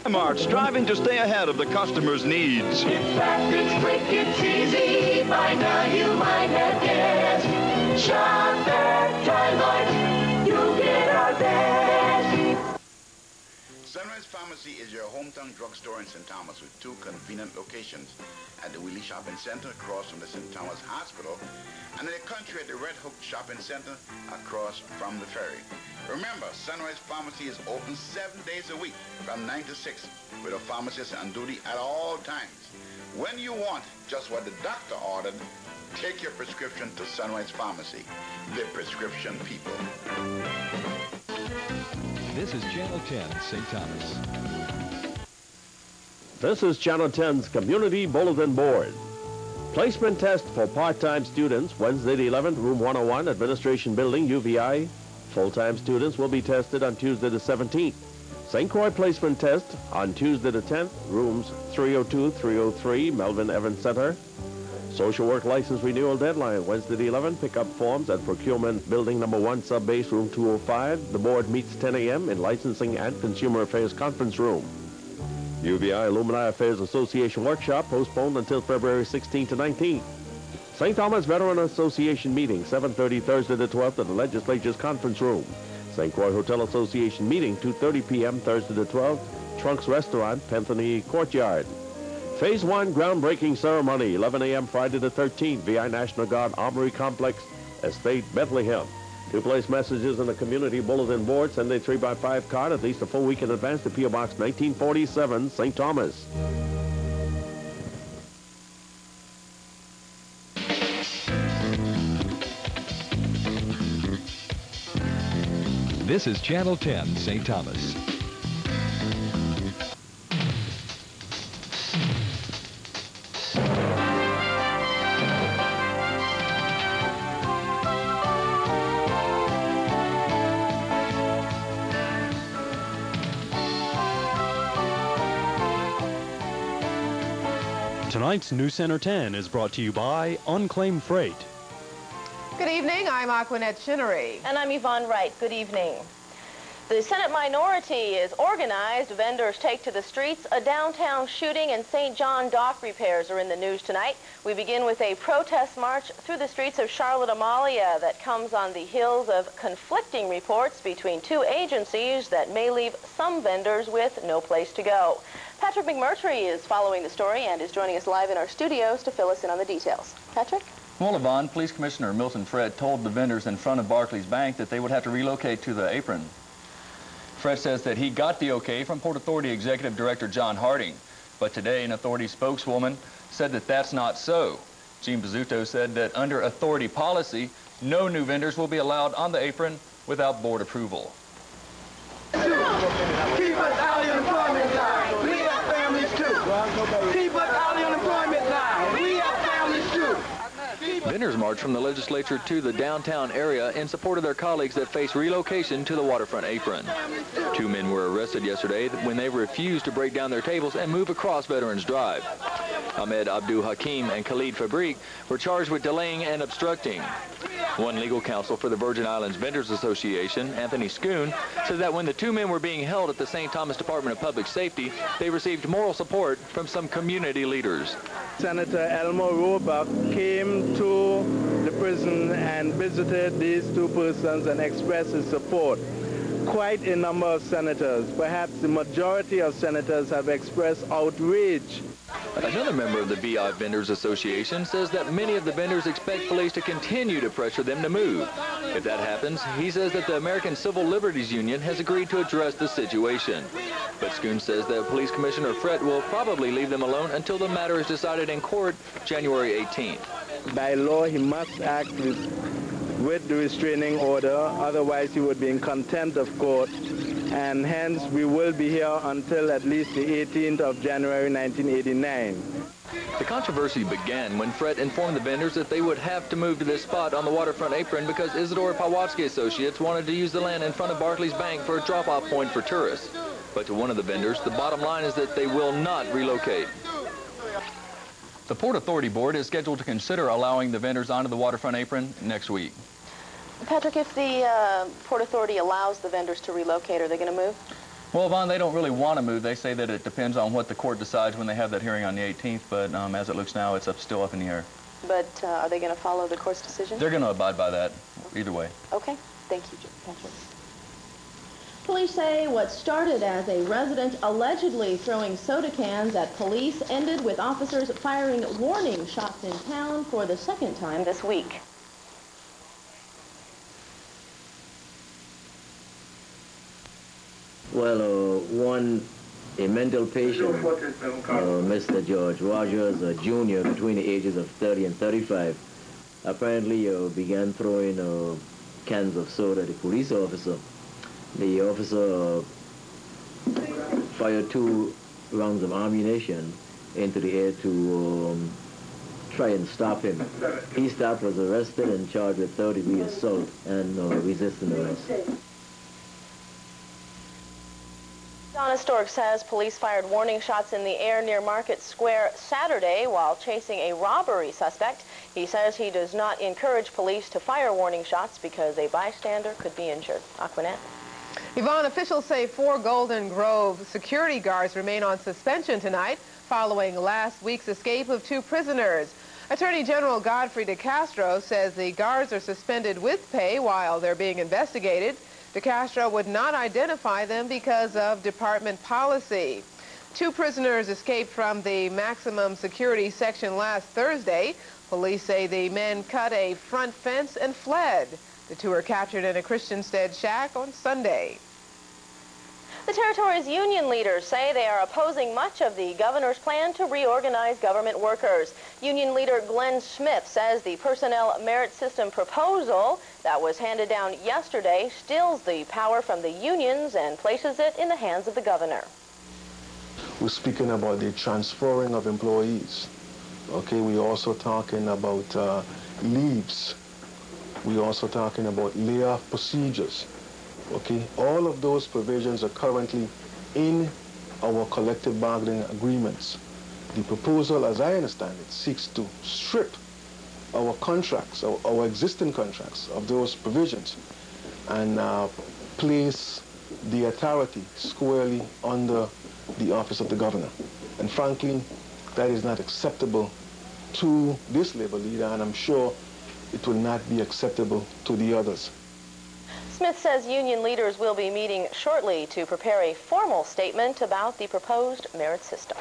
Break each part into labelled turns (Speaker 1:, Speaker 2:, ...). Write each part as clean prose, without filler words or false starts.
Speaker 1: Tri-Mart, striving to stay ahead of the customer's needs.
Speaker 2: It's fast, it's quick, it's easy. By now you might have guessed. Shop at Tri-Mart, you'll get our best.
Speaker 3: Sunrise Pharmacy is your hometown drugstore in St. Thomas with two convenient locations at the Wheelie Shopping Center across from the St. Thomas Hospital and in the country at the Red Hook Shopping Center across from the ferry. Remember, Sunrise Pharmacy is open 7 days a week from 9 to 6 with a pharmacist on duty at all times. When you want just what the doctor ordered, take your prescription to Sunrise Pharmacy, the prescription people.
Speaker 4: This is Channel 10, St. Thomas.
Speaker 5: This is Channel 10's Community Bulletin Board. Placement test for part-time students, Wednesday the 11th, room 101, Administration Building, UVI. Full-time students will be tested on Tuesday the 17th. St. Croix placement test on Tuesday the 10th, rooms 302, 303, Melvin Evans Center. Social work license renewal deadline, Wednesday the 11th. Pick up forms at Procurement Building number 1, Subbase, room 205. The board meets 10 a.m. in Licensing and Consumer Affairs Conference Room. UVI Alumni Affairs Association workshop postponed until February 16 to 19. St. Thomas Veteran Association meeting, 7:30 Thursday the 12th at the Legislature's Conference Room. St. Croix Hotel Association meeting, 2:30 p.m. Thursday the 12th, Trunks Restaurant, Penthony Courtyard. Phase 1 groundbreaking ceremony, 11 a.m. Friday the 13th, VI National Guard Armory Complex, Estate, Bethlehem. To place messages in the Community Bulletin Board, send a 3x5 card at least a full week in advance to P.O. Box 1947, St. Thomas.
Speaker 4: This is Channel 10, St. Thomas.
Speaker 6: Tonight's NewsCenter 10 is brought to you by Unclaimed Freight.
Speaker 7: Good evening, I'm Aquanette Chinnery.
Speaker 8: And I'm Yvonne Wright. Good evening. The Senate minority is organized. Vendors take to the streets. A downtown shooting and St. John dock repairs are in the news tonight. We begin with a protest march through the streets of Charlotte Amalia that comes on the heels of conflicting reports between two agencies that may leave some vendors with no place to go. Patrick McMurtry is following the story and is joining us live in our studios to fill us in on the details. Patrick?
Speaker 9: Well, Yvonne, Police Commissioner Milton Fred told the vendors in front of Barclays Bank that they would have to relocate to the apron. Fred says that he got the okay from Port Authority Executive Director John Harding, but today an Authority spokeswoman said that that's not so. Jean Bizzuto said that under Authority policy, no new vendors will be allowed on the apron without board approval.
Speaker 2: Keep us out of the unemployment line. We have families too. Keep us out of the unemployment line. We have families too.
Speaker 9: Vendors marched from the legislature to the downtown area in support of their colleagues that face relocation to the waterfront apron. Two men were arrested yesterday when they refused to break down their tables and move across Veterans Drive. Ahmed Abdul Hakim and Khalid Fabrique were charged with delaying and obstructing. One legal counsel for the Virgin Islands Vendors Association, Anthony Schoon, said that when the two men were being held at the St. Thomas Department of Public Safety, they received moral support from some community leaders.
Speaker 10: Senator Elmer Roebuck came to the prison and visited these two persons and expressed his support. Quite a number of senators, perhaps the majority of senators, have expressed outrage.
Speaker 9: Another member of the VI Vendors Association says that many of the vendors expect police to continue to pressure them to move. If that happens, he says that the American Civil Liberties Union has agreed to address the situation. But Schoon says that Police Commissioner Fred will probably leave them alone until the matter is decided in court January 18th.
Speaker 10: By law, he must act with the restraining order, otherwise he would be in contempt of court, and hence we will be here until at least the 18th of January 1989.
Speaker 9: The controversy began when Fred informed the vendors that they would have to move to this spot on the waterfront apron because Isidore Pawatsky Associates wanted to use the land in front of Barclays Bank for a drop-off point for tourists. But to one of the vendors, the bottom line is that they will not relocate. The Port Authority Board is scheduled to consider allowing the vendors onto the waterfront apron next week.
Speaker 8: Patrick, if the Port Authority allows the vendors to relocate, are they going to move?
Speaker 9: Well, Vaughn, they don't really want to move. They say that it depends on what the court decides when they have that hearing on the 18th, but as it looks now, it's still up in the air.
Speaker 8: But are they going to follow the court's decision?
Speaker 9: They're going to abide by that either way.
Speaker 8: Okay. Thank you, Patrick.
Speaker 11: Police say what started as a resident allegedly throwing soda cans at police ended with officers firing warning shots in town for the second time
Speaker 8: this week.
Speaker 12: Well, a mental patient, Mr. George Rogers, a junior between the ages of 30 and 35, apparently began throwing cans of soda at the police officer. The officer fired 2 rounds of ammunition into the air to try and stop him. He stopped, was arrested, and charged with third-degree assault and resisting arrest.
Speaker 8: Donna Stork says police fired warning shots in the air near Market Square Saturday while chasing a robbery suspect. He says he does not encourage police to fire warning shots because a bystander could be injured. Aquanet.
Speaker 7: Yvonne, officials say 4 Golden Grove security guards remain on suspension tonight following last week's escape of 2 prisoners. Attorney General Godfrey DeCastro says the guards are suspended with pay while they're being investigated. DeCastro would not identify them because of department policy. 2 prisoners escaped from the maximum security section last Thursday. Police say the men cut a front fence and fled. The 2 were captured in a Christiansted shack on Sunday.
Speaker 8: The territory's union leaders say they are opposing much of the governor's plan to reorganize government workers. Union leader Glenn Smith says the personnel merit system proposal that was handed down yesterday steals the power from the unions and places it in the hands of the governor.
Speaker 13: We're speaking about the transferring of employees. Okay, we're also talking about leaves. We're also talking about layoff procedures. Okay, all of those provisions are currently in our collective bargaining agreements. The proposal, as I understand it, seeks to strip our contracts, our existing contracts, of those provisions and place the authority squarely under the office of the governor. And frankly, that is not acceptable to this labor leader, and I'm sure it will not be acceptable to the others.
Speaker 8: Smith says union leaders will be meeting shortly to prepare a formal statement about the proposed merit system.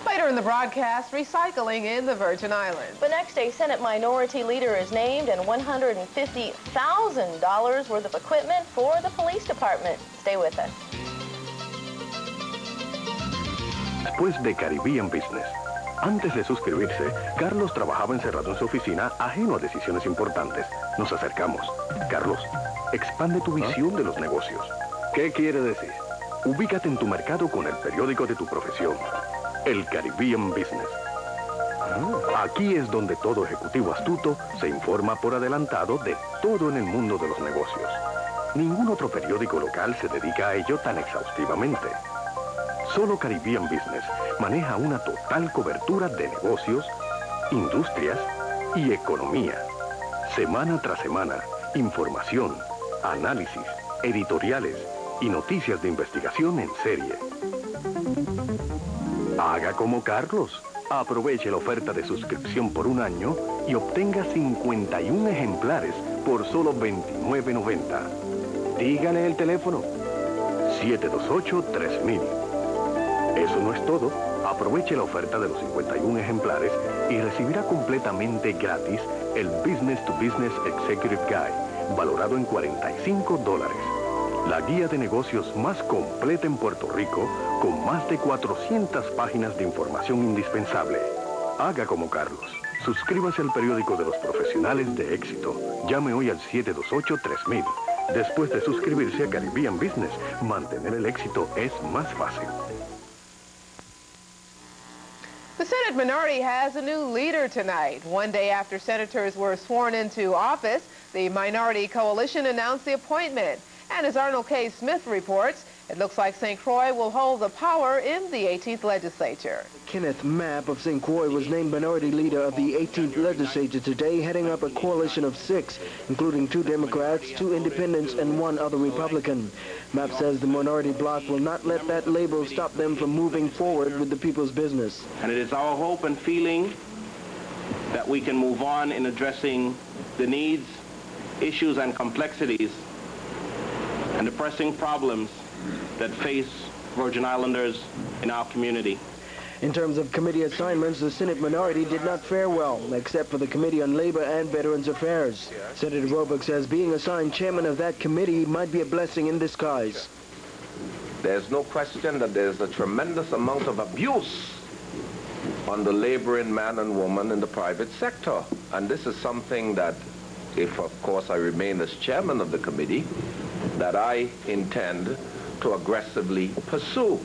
Speaker 7: Later in the broadcast, recycling in the Virgin Islands.
Speaker 8: But next, a Senate minority leader is named and $150,000 worth of equipment for the police department. Stay with us.
Speaker 14: Después de Caribbean Business. Antes de suscribirse, Carlos trabajaba encerrado en su oficina, ajeno a decisiones importantes. Nos acercamos. Carlos, expande tu visión de los negocios. ¿Qué quiere decir? Ubícate en tu mercado con el periódico de tu profesión, el Caribbean Business. Aquí es donde todo ejecutivo astuto se informa por adelantado de todo en el mundo de los negocios. Ningún otro periódico local se dedica a ello tan exhaustivamente. Solo Caribbean Business maneja una total cobertura de negocios, industrias y economía. Semana tras semana, información, análisis, editoriales y noticias de investigación en serie. Haga como Carlos. Aproveche la oferta de suscripción por 1 año y obtenga 51 ejemplares por solo $29.90. Dígale el teléfono 728-3000. Eso no es todo. Aproveche la oferta de los 51 ejemplares y recibirá completamente gratis el Business to Business Executive Guide, valorado en $45. La guía de negocios más completa en Puerto Rico, con más de 400 páginas de información indispensable. Haga como Carlos. Suscríbase al periódico de los profesionales de éxito. Llame hoy al 728-3000. Después de suscribirse a Caribbean Business, mantener el éxito es más fácil.
Speaker 7: The Senate minority has a new leader tonight. One day after senators were sworn into office, the minority coalition announced the appointment. And as Arnold K. Smith reports, It looks like St. Croix will hold the power in the 18th legislature.
Speaker 15: Kenneth Mapp of St. Croix was named minority leader of the 18th legislature today, heading up a coalition of 6, including 2 Democrats, 2 independents, and 1 other Republican. Mapp says the minority bloc will not let that label stop them from moving forward with the people's business.
Speaker 16: And it is our hope and feeling that we can move on in addressing the needs, issues, and complexities and the pressing problems that face Virgin Islanders in our community.
Speaker 15: In terms of committee assignments, the Senate minority did not fare well, except for the Committee on Labor and Veterans Affairs. Senator Roebuck says being assigned chairman of that committee might be a blessing in disguise.
Speaker 17: There's no question that there's a tremendous amount of abuse on the laboring man and woman in the private sector. And this is something that, if of course I remain as chairman of the committee, that I intend to aggressively pursue.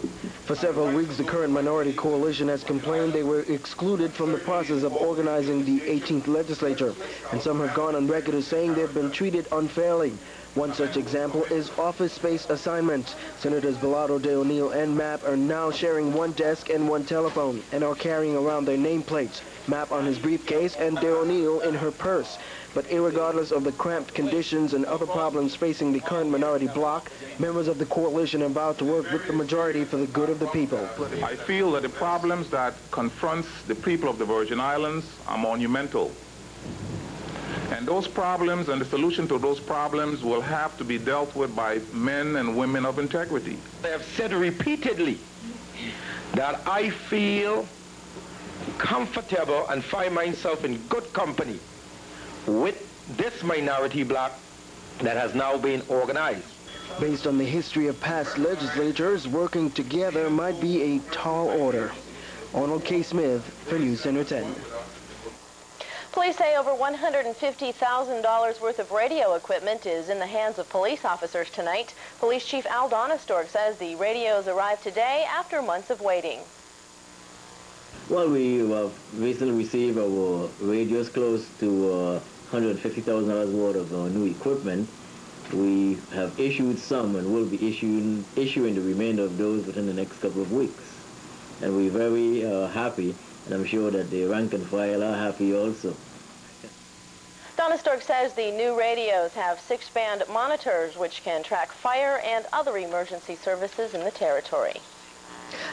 Speaker 15: For several weeks, the current minority coalition has complained they were excluded from the process of organizing the 18th legislature, and some have gone on record as saying they've been treated unfairly. One such example is office space assignments. Senators Bellato, De O'Neill, and Mapp are now sharing 1 desk and 1 telephone and are carrying around their nameplates, Mapp on his briefcase and De O'Neill in her purse. But irregardless of the cramped conditions and other problems facing the current minority bloc, members of the coalition are about to work with the majority for the good of the people.
Speaker 18: I feel that the problems that confronts the people of the Virgin Islands are monumental. And those problems and the solution to those problems will have to be dealt with by men and women of integrity.
Speaker 17: I have said repeatedly that I feel comfortable and find myself in good company with this minority bloc that has now been organized.
Speaker 15: Based on the history of past legislatures, working together might be a tall order. Arnold K. Smith for NewsCenter 10.
Speaker 8: Police say over $150,000 worth of radio equipment is in the hands of police officers tonight. Police Chief Al Donistorg says the radios arrived today after months of waiting.
Speaker 12: Well, we recently received our radios close to $150,000 worth of new equipment. We have issued some and will be issuing the remainder of those within the next couple of weeks. And we're very happy, and I'm sure that the rank and file are happy also.
Speaker 8: Donistorg says the new radios have 6-band monitors which can track fire and other emergency services in the territory.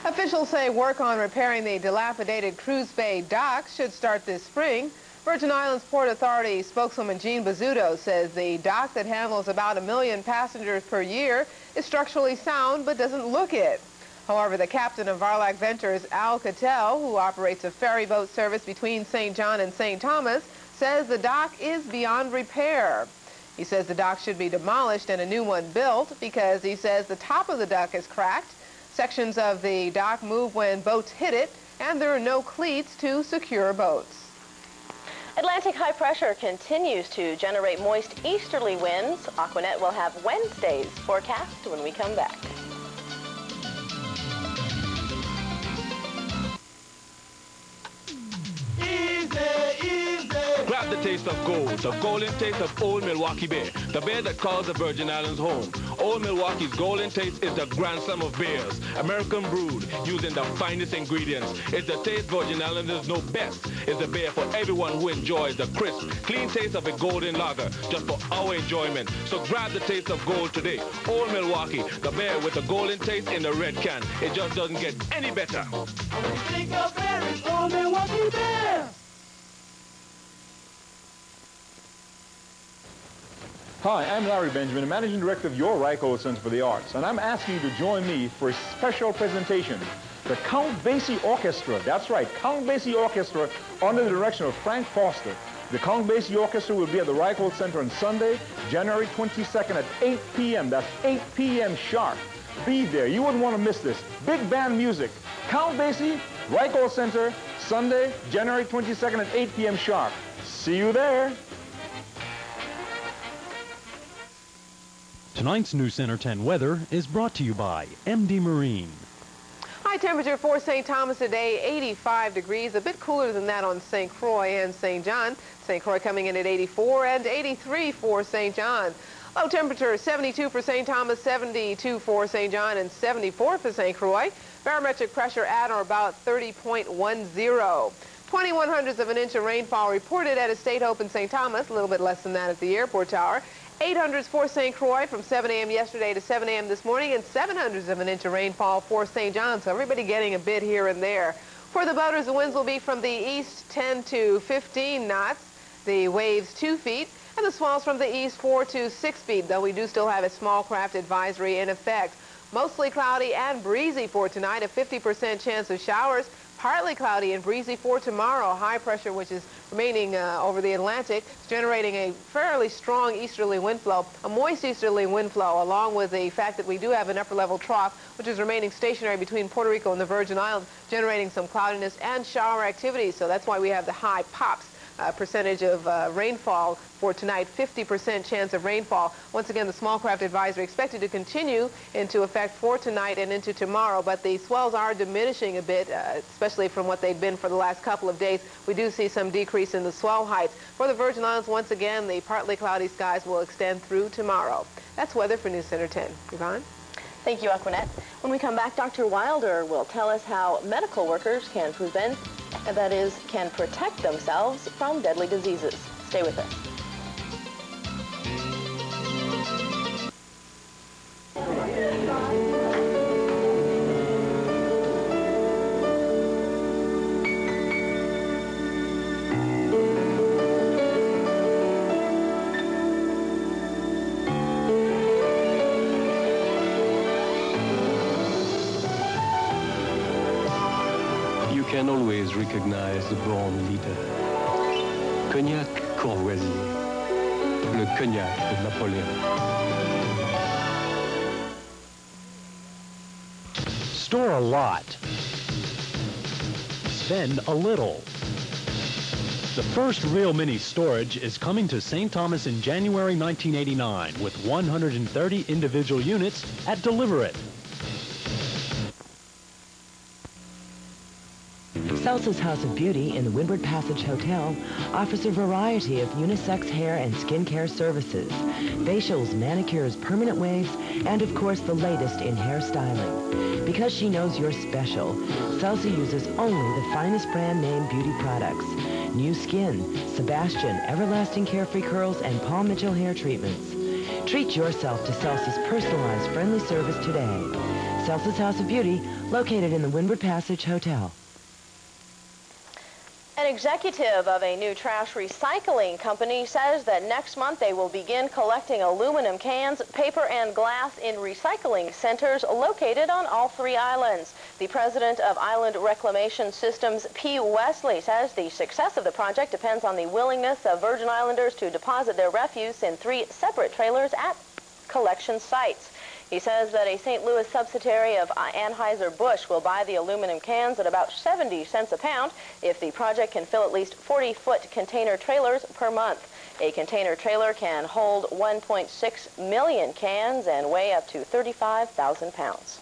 Speaker 7: Officials say work on repairing the dilapidated Cruise Bay dock should start this spring. Virgin Islands Port Authority spokeswoman Jean Bizzuto says the dock that handles about 1 million passengers per year is structurally sound but doesn't look it. However, the captain of Varlac Ventures, Al Cattell, who operates a ferry boat service between St. John and St. Thomas, says the dock is beyond repair. He says the dock should be demolished and a new one built because he says the top of the dock is cracked. Sections of the dock move when boats hit it, and there are no cleats to secure boats.
Speaker 8: Atlantic high pressure continues to generate moist easterly winds. Aquanet will have Wednesday's forecast when we come back.
Speaker 19: Grab the taste of gold, the golden taste of Old Milwaukee Beer, the beer that calls the Virgin Islands home. Old Milwaukee's golden taste is the grandson of beers, American brewed, using the finest ingredients. It's the taste Virgin Islanders know best. It's the beer for everyone who enjoys the crisp, clean taste of a golden lager, just for our enjoyment. So grab the taste of gold today. Old Milwaukee, the beer with the golden taste in the red can. It just doesn't get any better.
Speaker 2: When you think of beer, it's Old Milwaukee Beer.
Speaker 20: Hi, I'm Larry Benjamin, Managing Director of your Ryco Center for the Arts, and I'm asking you to join me for a special presentation. The Count Basie Orchestra, that's right, Count Basie Orchestra, under the direction of Frank Foster. The Count Basie Orchestra will be at the Ryco Center on Sunday, January 22nd at 8 p.m. That's 8 p.m. sharp. Be there. You wouldn't want to miss this. Big band music. Count Basie, Ryco Center, Sunday, January 22nd at 8 p.m. sharp. See you there.
Speaker 6: Tonight's NewsCenter 10 weather is brought to you by MD Marine.
Speaker 7: High temperature for St. Thomas today, 85 degrees, a bit cooler than that on St. Croix and St. John. St. Croix coming in at 84 and 83 for St. John. Low temperature 72 for St. Thomas, 72 for St. John, and 74 for St. Croix. Barometric pressure at or about 30.10. 21/100ths of an inch of rainfall reported at a State Hope in St. Thomas, a little bit less than that at the airport tower. 800s for St. Croix from 7 a.m. yesterday to 7 a.m. this morning, and 700ths of an inch of rainfall for St. John, so everybody getting a bit here and there. For the boaters, the winds will be from the east 10 to 15 knots, the waves 2 feet, and the swells from the east 4 to 6 feet, though we do still have a small craft advisory in effect. Mostly cloudy and breezy for tonight, a 50% chance of showers. Partly cloudy and breezy for tomorrow. High pressure, which is remaining over the Atlantic, is generating a fairly strong easterly wind flow, a moist easterly wind flow, along with the fact that we do have an upper-level trough, which is remaining stationary between Puerto Rico and the Virgin Islands, generating some cloudiness and shower activity. So that's why we have the high pops. Percentage of rainfall for tonight, 50% chance of rainfall. Once again, the small craft advisory expected to continue into effect for tonight and into tomorrow, but the swells are diminishing a bit, especially from what they've been for the last couple of days. We do see some decrease in the swell heights. For the Virgin Islands, once again, the partly cloudy skies will extend through tomorrow. That's weather for News Center 10. Yvonne?
Speaker 8: Thank you, Aquanette. When we come back, Dr. Wilder will tell us how medical workers can can protect themselves from deadly diseases. Stay with us.
Speaker 21: You can always recognize the born leader. Cognac Courvoisier, le cognac de Napoléon.
Speaker 6: Store a lot. Spend a little. The first real mini storage is coming to St. Thomas in January 1989 with 130 individual units at Deliver It.
Speaker 22: Celsa's House of Beauty in the Windward Passage Hotel offers a variety of unisex hair and skincare services, facials, manicures, permanent waves, and of course the latest in hairstyling. Because she knows you're special, Celsa uses only the finest brand name beauty products. New Skin, Sebastian, Everlasting Carefree Curls, and Paul Mitchell hair treatments. Treat yourself to Celsa's personalized friendly service today. Celsa's House of Beauty, located in the Windward Passage Hotel.
Speaker 8: An executive of a new trash recycling company says that next month they will begin collecting aluminum cans, paper, and glass in recycling centers located on all 3 islands. The president of Island Reclamation Systems, P. Wesley, says the success of the project depends on the willingness of Virgin Islanders to deposit their refuse in 3 separate trailers at collection sites. He says that a St. Louis subsidiary of Anheuser-Busch will buy the aluminum cans at about 70 cents a pound if the project can fill at least 40-foot container trailers per month. A container trailer can hold 1.6 million cans and weigh up to 35,000 pounds.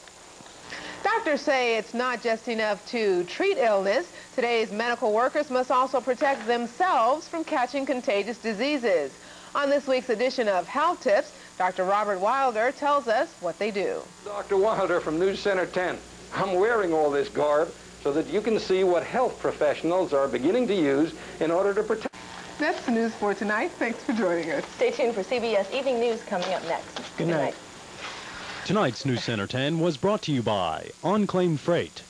Speaker 7: Doctors say it's not just enough to treat illness. Today's medical workers must also protect themselves from catching contagious diseases. On this week's edition of Health Tips, Dr. Robert Wilder tells us what they do.
Speaker 23: Dr. Wilder from News Center 10. I'm wearing all this garb so that you can see what health professionals are beginning to use in order to protect.
Speaker 7: That's the news for tonight. Thanks for joining us.
Speaker 8: Stay tuned for CBS Evening News coming up next.
Speaker 6: Good night. Tonight's News Center 10 was brought to you by Unclaimed Freight.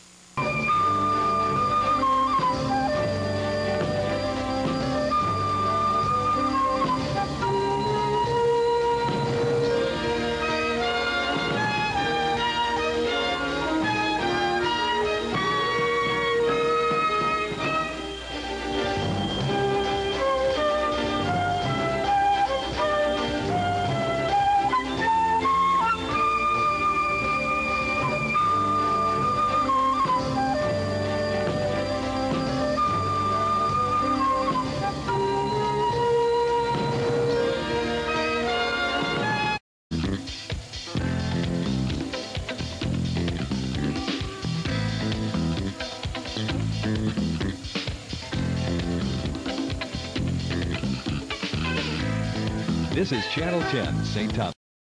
Speaker 4: This is Channel 10, St. Thomas.